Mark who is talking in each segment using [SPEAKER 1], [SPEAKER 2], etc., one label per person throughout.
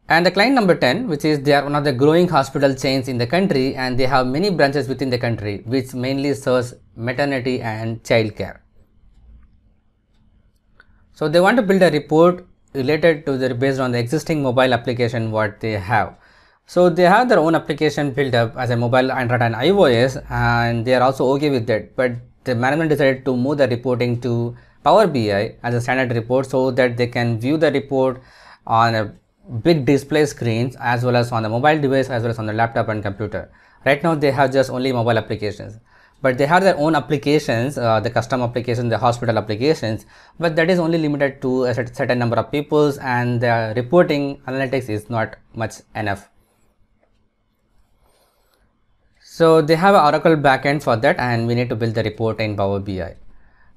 [SPEAKER 1] And the client number 10, which is they are one of the growing hospital chains in the country, and they have many branches within the country, which mainly serves maternity and child care. So they want to build a report related to based on the existing mobile application what they have. So they have their own application built up as a mobile Android and iOS, and they are also okay with that. But the management decided to move the reporting to Power BI as a standard report so that they can view the report on a big display screens as well as on the mobile device as well as on the laptop and computer. Right now they have just only mobile applications, but they have their own applications, the custom applications, the hospital applications, but that is only limited to a certain number of peoples, and the reporting analytics is not much enough. So they have an Oracle backend for that, and we need to build the report in Power BI.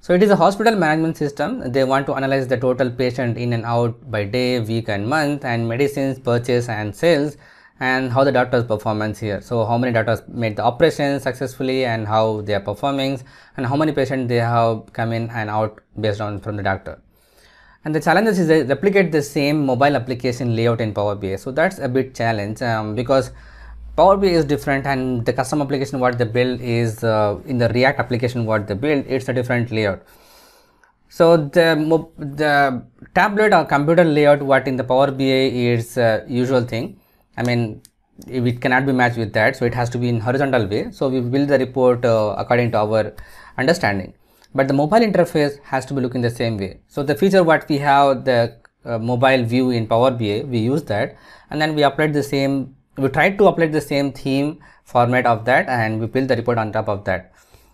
[SPEAKER 1] So it is a hospital management system. They want to analyze the total patient in and out by day, week and month, and medicines purchase and sales, and how the doctor's performance here. So how many doctors made the operation successfully and how they are performing, and how many patients they have come in and out based on from the doctor. And the challenges is they replicate the same mobile application layout in Power BI. So that's a bit challenge because Power BI is different, and the custom application what they build is in the React application what they build, it's a different layout. So the tablet or computer layout what in the Power BI is usual thing. I mean, it cannot be matched with that, so it has to be in horizontal way. So we build the report according to our understanding, but the mobile interface has to be looking the same way. So the feature what we have, the mobile view in Power BI, we use that, and then we applied the same. We tried to apply the same theme format of that, and we built the report on top of that.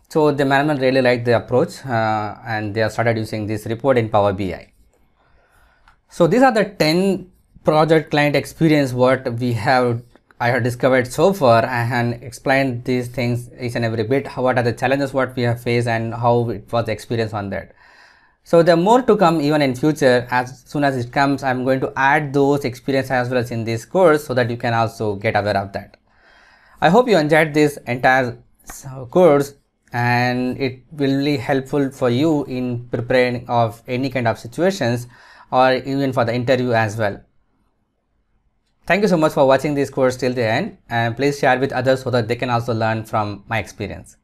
[SPEAKER 1] So the management really liked the approach, and they have started using this report in Power BI. So these are the 10 project client experience what I have discovered so far, and explained these things each and every bit, what are the challenges what we have faced and how it was the experience on that. So there are more to come even in future. As soon as it comes, I'm going to add those experience as well as in this course so that you can also get aware of that. I hope you enjoyed this entire course, and it will be helpful for you in preparing of any kind of situations or even for the interview as well. Thank you so much for watching this course till the end, and please share with others so that they can also learn from my experience.